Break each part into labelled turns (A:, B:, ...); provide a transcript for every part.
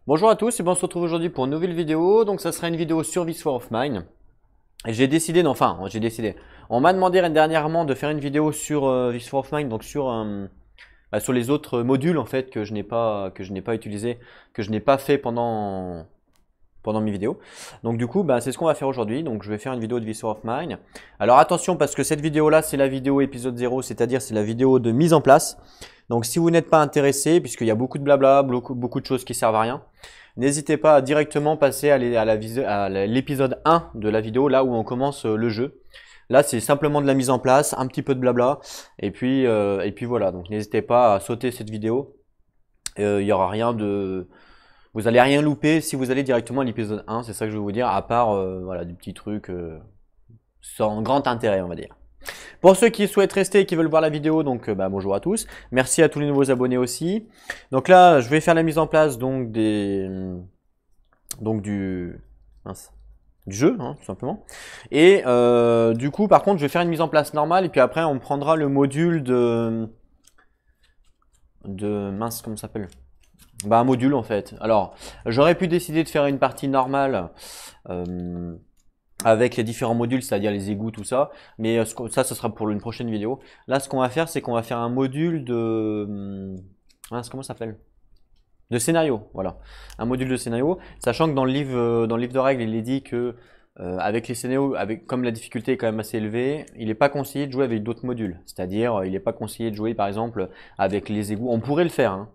A: Bonjour à tous et bon, on se retrouve aujourd'hui pour une nouvelle vidéo. Donc ça sera une vidéo sur This War of Mine. Et j'ai décidé, on m'a demandé dernièrement de faire une vidéo sur This War of Mine, donc sur les autres modules en fait que je n'ai pas utilisé, que je n'ai pas fait pendant mes vidéos. Donc du coup, c'est ce qu'on va faire aujourd'hui. Donc je vais faire une vidéo de This War of Mine. Alors attention parce que cette vidéo là, c'est la vidéo épisode 0, c'est-à-dire c'est la vidéo de mise en place. Donc si vous n'êtes pas intéressé, puisqu'il y a beaucoup de blabla, beaucoup de choses qui servent à rien, n'hésitez pas à directement passer à l'épisode 1 de la vidéo, là où on commence le jeu. Là, c'est simplement de la mise en place, un petit peu de blabla, et puis voilà. Donc n'hésitez pas à sauter cette vidéo. Il y aura rien de... Vous allez rien louper si vous allez directement à l'épisode 1, c'est ça que je vais vous dire, à part voilà, des petits trucs sans grand intérêt, on va dire. Pour ceux qui souhaitent rester et qui veulent voir la vidéo, donc bonjour à tous. Merci à tous les nouveaux abonnés aussi. Donc là, je vais faire la mise en place donc du jeu, hein, tout simplement. Et du coup, par contre, je vais faire une mise en place normale et puis après, on prendra le module de mince, comment ça s'appelle? Un module en fait. Alors, j'aurais pu décider de faire une partie normale. Avec les différents modules, c'est-à-dire les égouts, tout ça. Mais ça, ce sera pour une prochaine vidéo. Là, ce qu'on va faire, c'est qu'on va faire un module de... comment ça s'appelle? De scénario, voilà. Un module de scénario, sachant que dans le livre de règles, il est dit que avec les scénarios, comme la difficulté est quand même assez élevée, il n'est pas conseillé de jouer avec d'autres modules. C'est-à-dire, il n'est pas conseillé de jouer, par exemple, avec les égouts. On pourrait le faire, hein,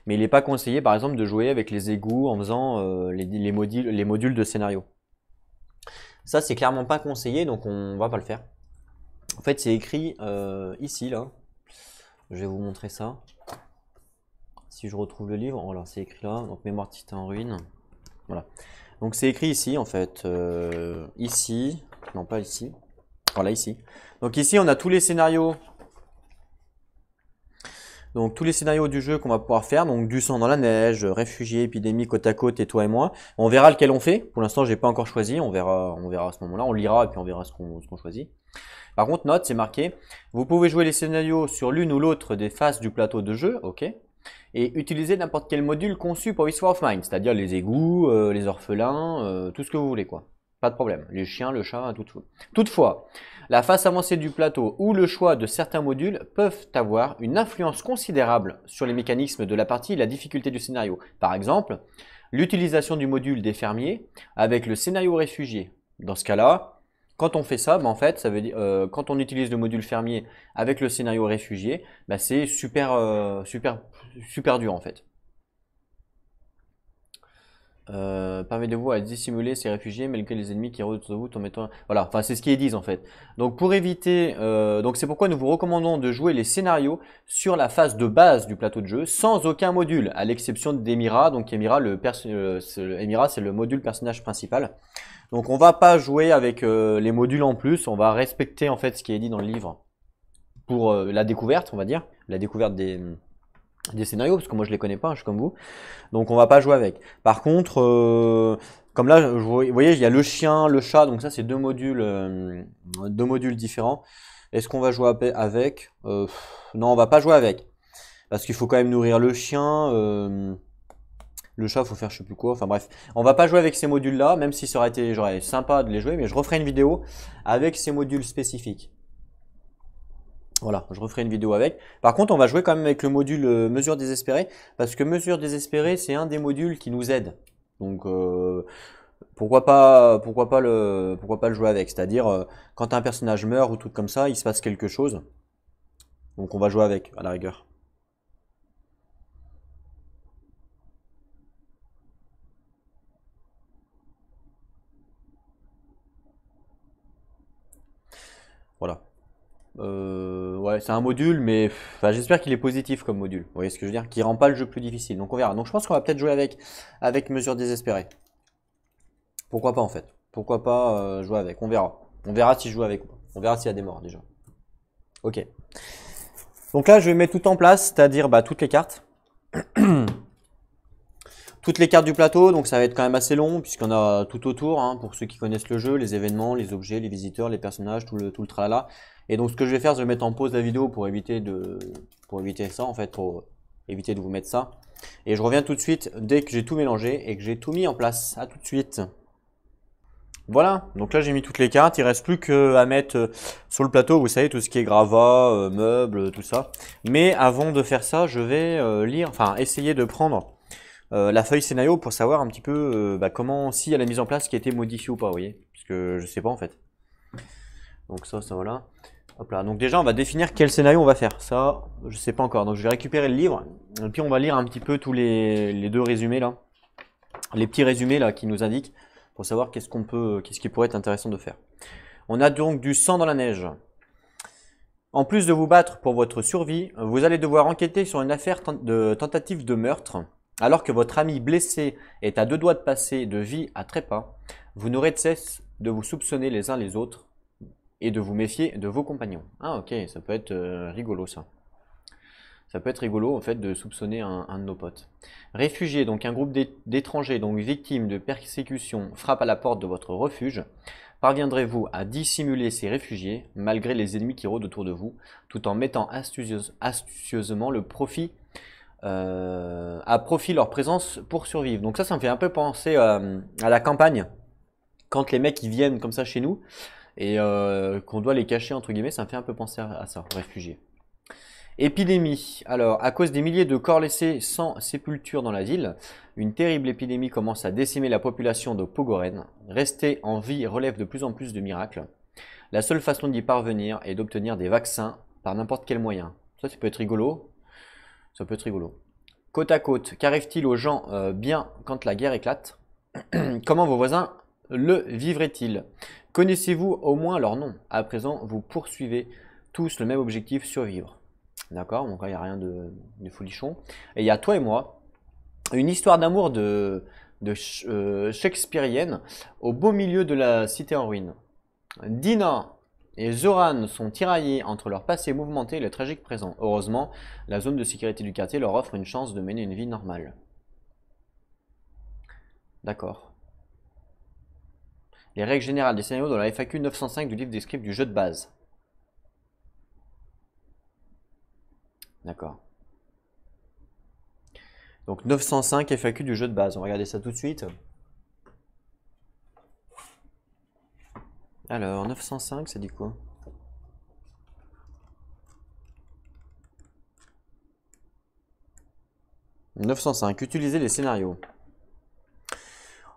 A: mais il n'est pas conseillé, par exemple, de jouer avec les égouts en faisant les modules de scénario. Ça, c'est clairement pas conseillé, donc on va pas le faire. En fait, c'est écrit ici, là. Je vais vous montrer ça. Si je retrouve le livre, voilà, c'est écrit là. Donc, mémoire de cité en ruine. Voilà. Donc, c'est écrit ici, en fait. Ici. Non, pas ici. Voilà, ici. Donc, ici, on a tous les scénarios. Donc, tous les scénarios du jeu qu'on va pouvoir faire. Donc, du sang dans la neige, réfugiés, épidémie, côte à côte, et toi et moi. On verra lequel on fait. Pour l'instant, j'ai pas encore choisi. On verra à ce moment-là. On lira et puis on verra ce qu'on choisit. Par contre, note, c'est marqué. Vous pouvez jouer les scénarios sur l'une ou l'autre des faces du plateau de jeu. OK. Et utiliser n'importe quel module conçu pour This War of Mine. C'est-à-dire les égouts, les orphelins, tout ce que vous voulez, quoi. Pas de problème. Les chiens, le chat, tout. Toutefois, la face avancée du plateau ou le choix de certains modules peuvent avoir une influence considérable sur les mécanismes de la partie et la difficulté du scénario. Par exemple, l'utilisation du module des fermiers avec le scénario réfugié. Dans ce cas-là, quand on fait ça, en fait, ça veut dire quand on utilise le module fermier avec le scénario réfugié, c'est super dur en fait. Permettez-vous à dissimuler ces réfugiés malgré les ennemis qui redoutent vous en mettant... Voilà, enfin c'est ce qu'ils disent en fait. Donc pour éviter, donc c'est pourquoi nous vous recommandons de jouer les scénarios sur la phase de base du plateau de jeu sans aucun module, à l'exception d'Emira. Donc Emira, Emira c'est le module personnage principal. Donc on va pas jouer avec les modules en plus, on va respecter en fait ce qui est dit dans le livre pour la découverte, on va dire, la découverte des scénarios, parce que moi je les connais pas, je suis comme vous. Donc on va pas jouer avec. Par contre, comme là, vous voyez, il y a le chien, le chat, donc ça c'est deux modules différents. Est-ce qu'on va jouer avec non, on va pas jouer avec. Parce qu'il faut quand même nourrir le chien. Le chat, faut faire je sais plus quoi. Enfin bref, on va pas jouer avec ces modules-là, même si ça aurait été sympa de les jouer, mais je referai une vidéo avec ces modules spécifiques. Voilà, je referai une vidéo avec. Par contre, on va jouer quand même avec le module mesure désespérée, parce que mesure désespérée, c'est un des modules qui nous aide. Donc pourquoi pas le jouer avec. C'est-à-dire quand un personnage meurt ou tout comme ça, il se passe quelque chose. Donc on va jouer avec, à la rigueur. Voilà. Ouais, c'est un module, mais j'espère qu'il est positif comme module. Vous voyez ce que je veux dire? Qui rend pas le jeu plus difficile. Donc on verra. Donc je pense qu'on va peut-être jouer avec mesure désespérée. Pourquoi pas en fait? Pourquoi pas jouer avec? On verra. On verra si je joue avec ou pas. On verra s'il y a des morts déjà. Ok. Donc là, je vais mettre tout en place, c'est-à-dire toutes les cartes. Toutes les cartes du plateau, donc ça va être quand même assez long, puisqu'on a tout autour, hein, pour ceux qui connaissent le jeu, les événements, les objets, les visiteurs, les personnages, tout le tralala. Et donc ce que je vais faire, je vais mettre en pause la vidéo pour éviter ça, en fait, pour évitez de vous mettre ça. Et je reviens tout de suite dès que j'ai tout mélangé et que j'ai tout mis en place. À tout de suite. Voilà, donc là j'ai mis toutes les cartes, il reste plus qu'à mettre sur le plateau, vous savez, tout ce qui est gravat, meubles, tout ça. Mais avant de faire ça, je vais lire, enfin essayer de prendre la feuille scénario pour savoir un petit peu comment, s'il y a la mise en place qui a été modifiée ou pas, vous voyez. Parce que je sais pas en fait. Donc ça voilà. Hop là, donc déjà on va définir quel scénario on va faire. Ça, je sais pas encore. Donc je vais récupérer le livre, et puis on va lire un petit peu tous les deux résumés là. Les petits résumés là qui nous indiquent pour savoir qu'est-ce qui pourrait être intéressant de faire. On a donc du sang dans la neige. En plus de vous battre pour votre survie, vous allez devoir enquêter sur une affaire de tentative de meurtre. Alors que votre ami blessé est à deux doigts de passer de vie à trépas, vous n'aurez de cesse de vous soupçonner les uns les autres et de vous méfier de vos compagnons. Ah ok, ça peut être rigolo ça. Ça peut être rigolo en fait de soupçonner un de nos potes. Réfugiés, donc un groupe d'étrangers, donc victimes de persécution, frappe à la porte de votre refuge. Parviendrez-vous à dissimuler ces réfugiés malgré les ennemis qui rôdent autour de vous, tout en mettant astucieusement à profit leur présence pour survivre. Donc ça me fait un peu penser à la campagne, quand les mecs ils viennent comme ça chez nous et qu'on doit les cacher entre guillemets, ça me fait un peu penser à ça, réfugiés. Épidémie. Alors, à cause des milliers de corps laissés sans sépulture dans la ville, une terrible épidémie commence à décimer la population de Pogoren. Rester en vie relève de plus en plus de miracles. La seule façon d'y parvenir est d'obtenir des vaccins par n'importe quel moyen. Ça peut être rigolo. Ça peut être rigolo. Côte à côte, qu'arrive-t-il aux gens bien quand la guerre éclate? Comment vos voisins le vivraient-ils? Connaissez-vous au moins leur nom? À présent, vous poursuivez tous le même objectif, survivre. D'accord, donc là il n'y a rien de folichon. Et il y a toi et moi, une histoire d'amour shakespearienne au beau milieu de la cité en ruine. Dina et Zoran sont tiraillés entre leur passé mouvementé et le tragique présent. Heureusement, la zone de sécurité du quartier leur offre une chance de mener une vie normale. D'accord. Les règles générales des scénarios dans la FAQ 905 du livre des scripts du jeu de base. D'accord. Donc 905 FAQ du jeu de base. On va regarder ça tout de suite. Alors 905, ça dit quoi? « 905. Utilisez les scénarios.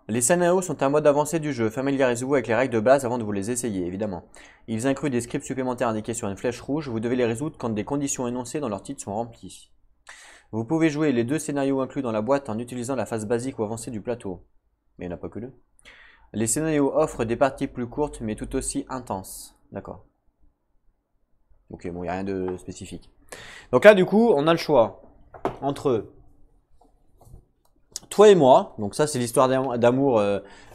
A: Les scénarios sont un mode avancé du jeu. Familiarisez-vous avec les règles de base avant de vous les essayer, évidemment. Ils incluent des scripts supplémentaires indiqués sur une flèche rouge. Vous devez les résoudre quand des conditions énoncées dans leur titre sont remplies. Vous pouvez jouer les deux scénarios inclus dans la boîte en utilisant la phase basique ou avancée du plateau. Mais il n'y en a pas que deux. Les scénarios offrent des parties plus courtes mais tout aussi intenses. D'accord. Ok, bon, il n'y a rien de spécifique. Donc là, du coup, on a le choix entre toi et moi. Donc ça, c'est l'histoire d'amour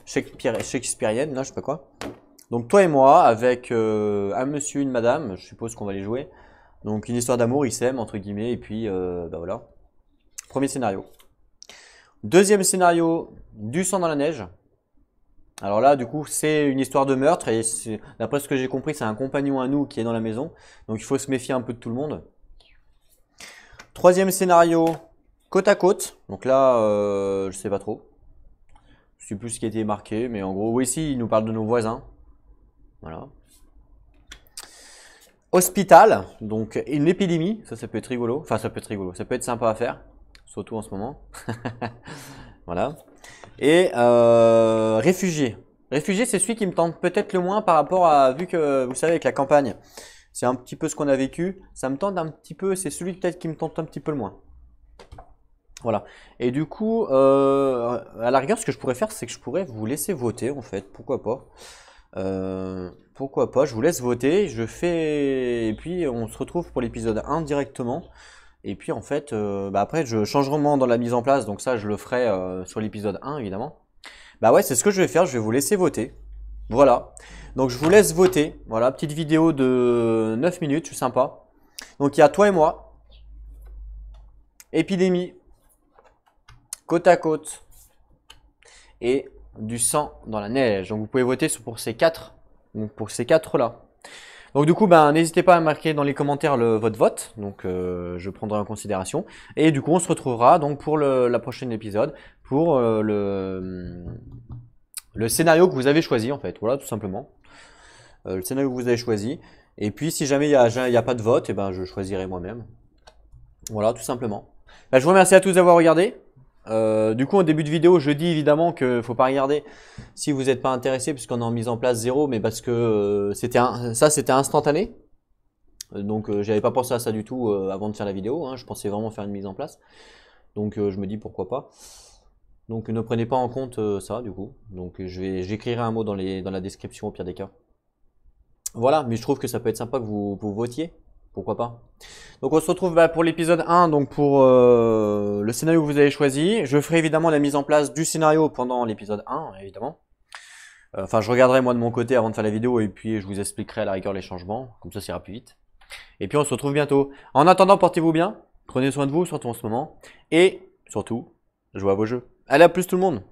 A: shakespearienne, là, je sais pas quoi. Donc toi et moi, avec un monsieur, une madame, je suppose qu'on va les jouer. Donc une histoire d'amour, ils s'aiment, entre guillemets, et puis bah voilà. Premier scénario. Deuxième scénario, du sang dans la neige. Alors là, du coup, c'est une histoire de meurtre, et d'après ce que j'ai compris, c'est un compagnon à nous qui est dans la maison. Donc il faut se méfier un peu de tout le monde. Troisième scénario, côte à côte. Donc là, je sais pas trop. Je sais plus ce qui a été marqué, mais en gros, oui, ici, il nous parle de nos voisins. Voilà. Hôpital, donc une épidémie, ça peut être rigolo. Enfin, ça peut être rigolo, ça peut être sympa à faire, surtout en ce moment. Voilà. Et réfugié. Réfugié, c'est celui qui me tente peut-être le moins par rapport à, vu que vous savez, avec la campagne, c'est un petit peu ce qu'on a vécu. Ça me tente un petit peu, c'est celui peut-être qui me tente un petit peu le moins. Voilà. Et du coup, à la rigueur, ce que je pourrais faire, c'est que je pourrais vous laisser voter, en fait. Pourquoi pas? Pourquoi pas? Je vous laisse voter. Je fais, et puis on se retrouve pour l'épisode 1 directement. Et puis en fait, bah après, je changement dans la mise en place, donc ça, je le ferai sur l'épisode 1, évidemment. Bah ouais, c'est ce que je vais faire. Je vais vous laisser voter. Voilà. Donc je vous laisse voter. Voilà, petite vidéo de 9 minutes, c'est sympa. Donc il y a toi et moi. Épidémie. Côte à côte. Et du sang dans la neige. Donc vous pouvez voter pour ces quatre là. Donc du coup, ben, n'hésitez pas à marquer dans les commentaires votre vote, donc je prendrai en considération. Et du coup, on se retrouvera donc pour la prochaine épisode, pour le scénario que vous avez choisi en fait, voilà tout simplement. Le scénario que vous avez choisi. Et puis si jamais il y a pas de vote, et ben, je choisirai moi-même. Voilà, tout simplement. Ben, je vous remercie à tous d'avoir regardé. Du coup, au début de vidéo, je dis évidemment que faut pas regarder si vous n'êtes pas intéressé, puisqu'on est en mise en place zéro, mais parce que c'était instantané. Donc, j'avais pas pensé à ça du tout avant de faire la vidéo. Hein. Je pensais vraiment faire une mise en place. Donc, je me dis pourquoi pas. Donc, ne prenez pas en compte ça du coup. Donc, j'écrirai un mot dans la description au pire des cas. Voilà, mais je trouve que ça peut être sympa que vous votiez. Pourquoi pas. Donc on se retrouve pour l'épisode 1, donc pour le scénario que vous avez choisi. Je ferai évidemment la mise en place du scénario pendant l'épisode 1, évidemment. Enfin, je regarderai moi de mon côté avant de faire la vidéo et puis je vous expliquerai à la rigueur les changements. Comme ça ira plus vite. Et puis on se retrouve bientôt. En attendant, portez-vous bien. Prenez soin de vous, surtout en ce moment. Et surtout, jouez à vos jeux. Allez, à plus tout le monde.